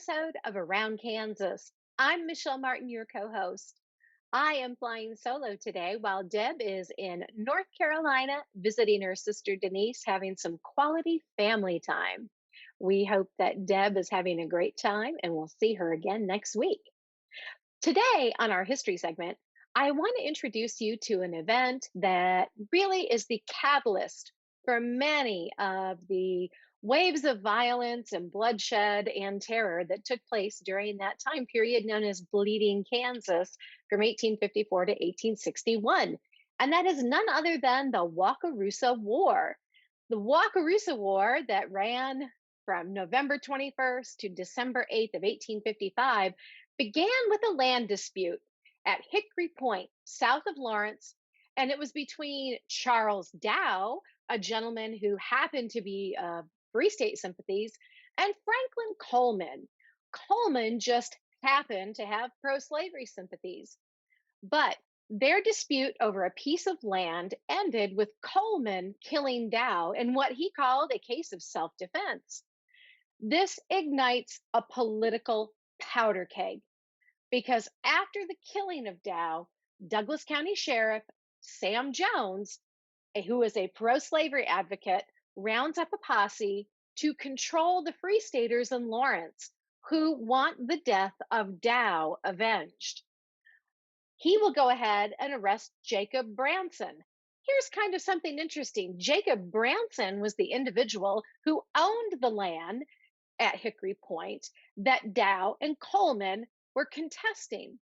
episode of Around Kansas. I'm Michelle Martin, your co host. I am flying solo today while Deb is in North Carolina visiting her sister Denise, having some quality family time. We hope that Deb is having a great time and we'll see her again next week. Today, on our history segment, I want to introduce you to an event that really is the catalyst for many of the waves of violence and bloodshed and terror that took place during that time period known as Bleeding Kansas from 1854 to 1861. And that is none other than the Wakarusa War. The Wakarusa War that ran from November 21st to December 8th of 1855 began with a land dispute at Hickory Point, south of Lawrence, and it was between Charles Dow, a gentleman who happened to be Free State sympathies, and Franklin Coleman. Coleman just happened to have pro-slavery sympathies. But their dispute over a piece of land ended with Coleman killing Dow in what he called a case of self-defense. This ignites a political powder keg because after the killing of Dow, Douglas County Sheriff Sam Jones, who is a pro-slavery advocate, rounds up a posse to control the Free Staters in Lawrence who want the death of Dow avenged. He will go ahead and arrest Jacob Branson. Here's kind of something interesting. Jacob Branson was the individual who owned the land at Hickory Point that Dow and Coleman were contesting.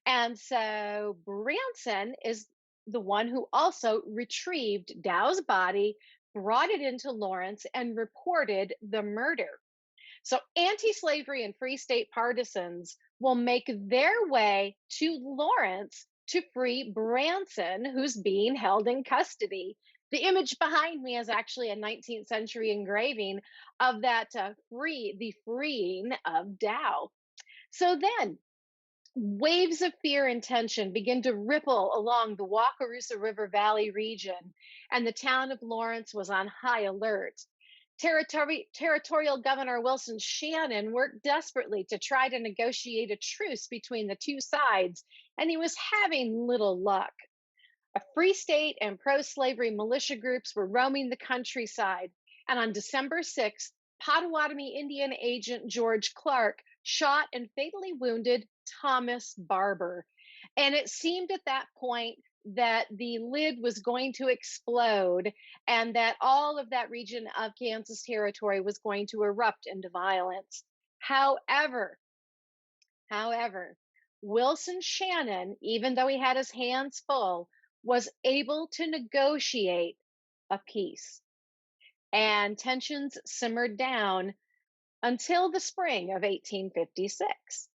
And so Branson is the one who also retrieved Dow's body, brought it into Lawrence, and reported the murder. So anti-slavery and Free State partisans will make their way to Lawrence to free Branson, who's being held in custody. The image behind me is actually a 19th century engraving of that the freeing of Dow. So then, waves of fear and tension begin to ripple along the Wakarusa River Valley region, and the town of Lawrence was on high alert. Territorial Governor Wilson Shannon worked desperately to try to negotiate a truce between the two sides, and he was having little luck. A Free State and pro-slavery militia groups were roaming the countryside, and on December 6th, Potawatomi Indian agent George Clark shot and fatally wounded Thomas Barber. And it seemed at that point that the lid was going to explode and that all of that region of Kansas Territory was going to erupt into violence. However, Wilson Shannon, even though he had his hands full, was able to negotiate a peace. And tensions simmered down until the spring of 1856.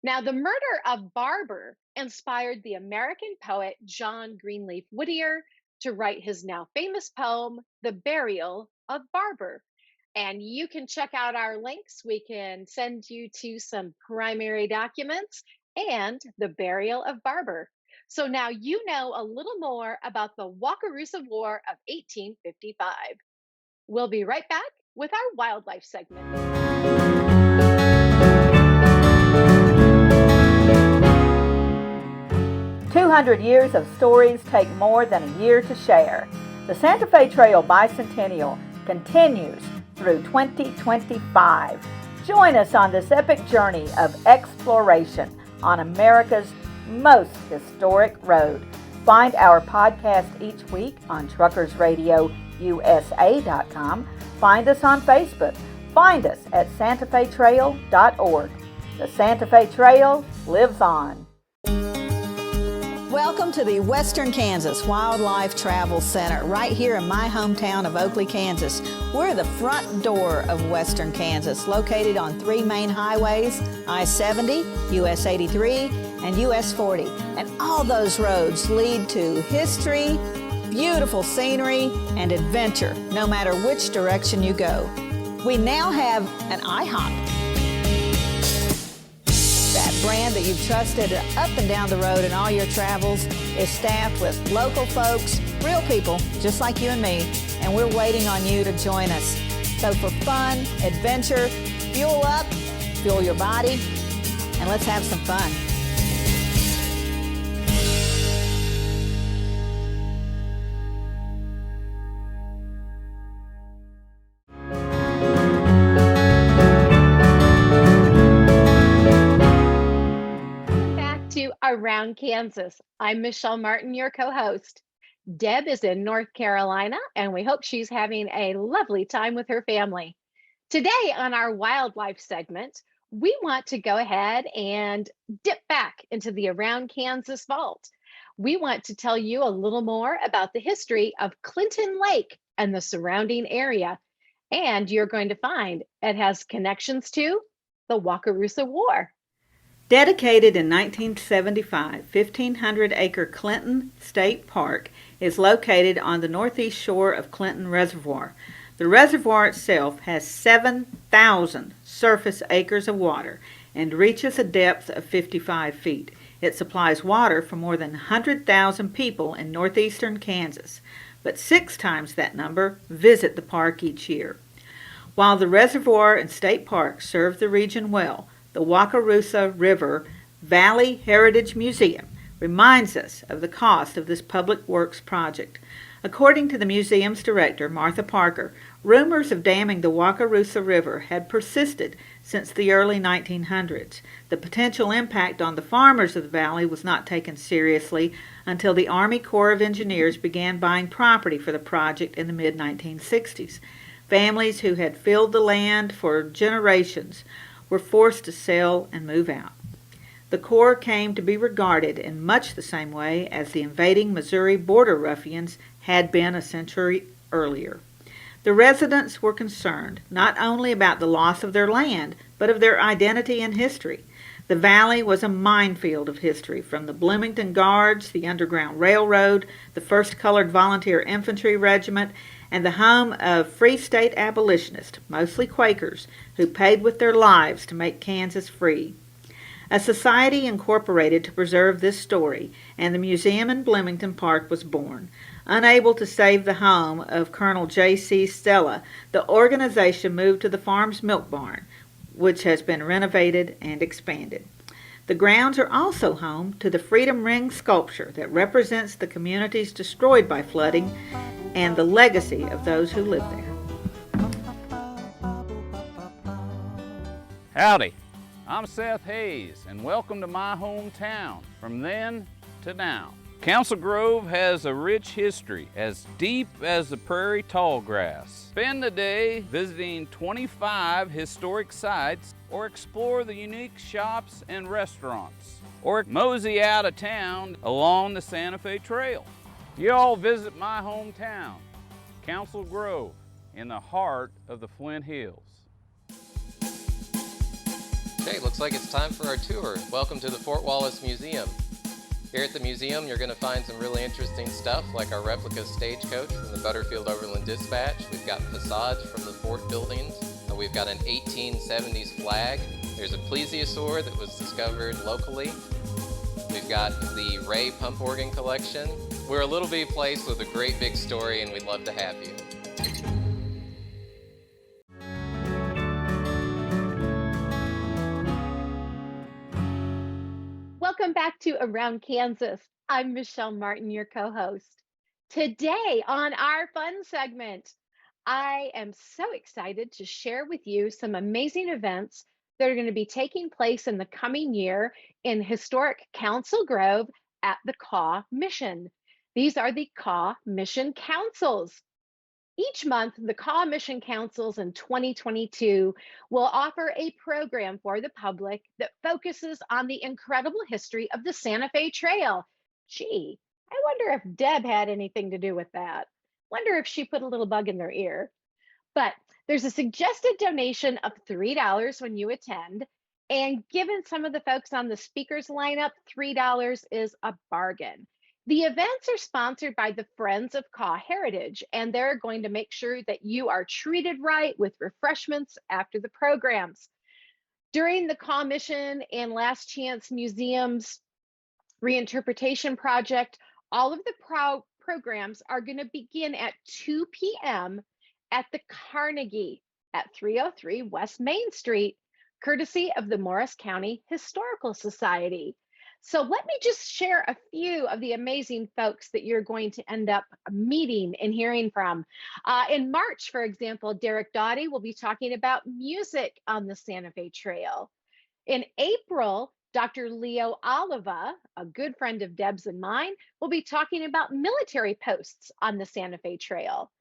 Now, the murder of Barber inspired the American poet John Greenleaf Whittier to write his now famous poem, The Burial of Barber. And you can check out our links. We can send you to some primary documents and The Burial of Barber. So now you know a little more about the Wakarusa War of 1855. We'll be right back with our wildlife segment. 200 years of stories take more than a year to share. The Santa Fe Trail Bicentennial continues through 2025. Join us on this epic journey of exploration on America's most historic road. Find our podcast each week on truckersradiousa.com. Find us on Facebook. Find us at santafetrail.org. The Santa Fe Trail lives on. Welcome to the Western Kansas Wildlife Travel Center, right here in my hometown of Oakley, Kansas. We're the front door of Western Kansas, located on three main highways, I-70, US 83, and US 40. And all those roads lead to history, beautiful scenery, and adventure, no matter which direction you go. We now have an IHOP. That brand that you've trusted up and down the road in all your travels is staffed with local folks, real people just like you and me, and we're waiting on you to join us. So for fun, adventure, fuel up, fuel your body, and let's have some fun. To Around Kansas. I'm Michelle Martin, your co-host. Deb is in North Carolina, and we hope she's having a lovely time with her family. Today on our wildlife segment, we want to go ahead and dip back into the Around Kansas vault. We want to tell you a little more about the history of Clinton Lake and the surrounding area. And you're going to find it has connections to the Wakarusa War. Dedicated in 1975, 1,500-acre Clinton State Park is located on the northeast shore of Clinton Reservoir. The reservoir itself has 7,000 surface acres of water and reaches a depth of 55 feet. It supplies water for more than 100,000 people in northeastern Kansas, but 6 times that number visit the park each year. While the reservoir and state park serve the region well, the Wakarusa River Valley Heritage Museum reminds us of the cost of this public works project. According to the museum's director, Martha Parker, rumors of damming the Wakarusa River had persisted since the early 1900s. The potential impact on the farmers of the valley was not taken seriously until the Army Corps of Engineers began buying property for the project in the mid-1960s. Families who had filled the land for generations were forced to sell and move out. The Corps came to be regarded in much the same way as the invading Missouri border ruffians had been a century earlier. The residents were concerned not only about the loss of their land, but of their identity and history. The valley was a minefield of history, from the Bloomington Guards, the Underground Railroad, the 1st Colored Volunteer Infantry Regiment, and the home of Free State abolitionists, mostly Quakers, who paid with their lives to make Kansas free. A society incorporated to preserve this story, and the museum in Bloomington Park was born. Unable to save the home of Colonel J.C. Stella, the organization moved to the farm's milk barn, which has been renovated and expanded. The grounds are also home to the Freedom Ring sculpture that represents the communities destroyed by flooding and the legacy of those who live there. Howdy, I'm Seth Hayes, and welcome to my hometown, from then to now. Council Grove has a rich history as deep as the prairie tallgrass. Spend the day visiting 25 historic sites, or explore the unique shops and restaurants, or mosey out of town along the Santa Fe Trail. You all visit my hometown, Council Grove, in the heart of the Flint Hills. Okay, looks like it's time for our tour. Welcome to the Fort Wallace Museum. Here at the museum, you're going to find some really interesting stuff, like our replica stagecoach from the Butterfield Overland Dispatch. We've got facades from the fort buildings. We've got an 1870s flag. There's a plesiosaur that was discovered locally. We've got the Ray pump organ collection. We're a little bitty place with a great big story, and we'd love to have you. Welcome back to Around Kansas. I'm Michelle Martin, your co-host. Today on our fun segment, I am so excited to share with you some amazing events that are going to be taking place in the coming year in historic Council Grove at the Kaw Mission. These are the Kaw Mission Councils. Each month, the Kaw Mission Councils in 2022 will offer a program for the public that focuses on the incredible history of the Santa Fe Trail. Gee, I wonder if Deb had anything to do with that. Wonder if she put a little bug in their ear. But there's a suggested donation of $3 when you attend. And given some of the folks on the speakers lineup, $3 is a bargain. The events are sponsored by the Friends of Kaw Heritage, and they're going to make sure that you are treated right with refreshments after the programs. During the Kaw Mission and Last Chance Museums reinterpretation project, all of the programs are going to begin at 2 p.m. at the Carnegie at 303 West Main Street. courtesy of the Morris County Historical Society. So let me just share a few of the amazing folks that you're going to end up meeting and hearing from. In March, for example, Derek Doughty will be talking about music on the Santa Fe Trail. In April, Dr. Leo Oliva, a good friend of Deb's and mine, will be talking about military posts on the Santa Fe Trail.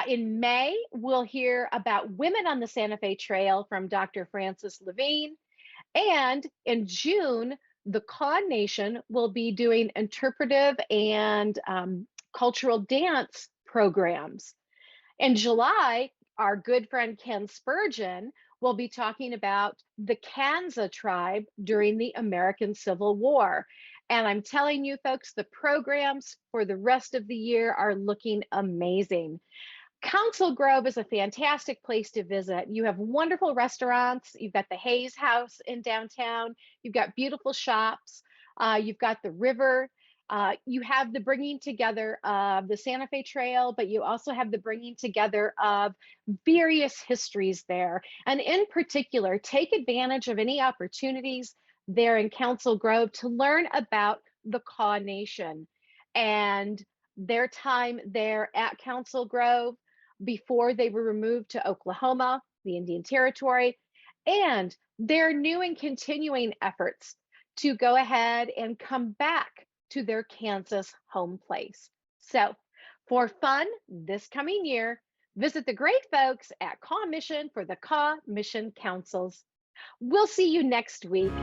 In May, we'll hear about women on the Santa Fe Trail from Dr. Frances Levine. And in June, the Kaw Nation will be doing interpretive and cultural dance programs. In July, our good friend Ken Spurgeon will be talking about the Kansa tribe during the American Civil War. And I'm telling you, folks, the programs for the rest of the year are looking amazing. Council Grove is a fantastic place to visit. You have wonderful restaurants. You've got the Hayes House in downtown. You've got beautiful shops. You've got the river. You have the bringing together of the Santa Fe Trail, but you also have the bringing together of various histories there. And in particular, take advantage of any opportunities there in Council Grove to learn about the Kaw Nation and their time there at Council Grove before they were removed to Oklahoma, the Indian Territory, and their new and continuing efforts to go ahead and come back to their Kansas home place. So for fun this coming year, visit the great folks at Kaw Mission for the Kaw Mission Councils. We'll see you next week.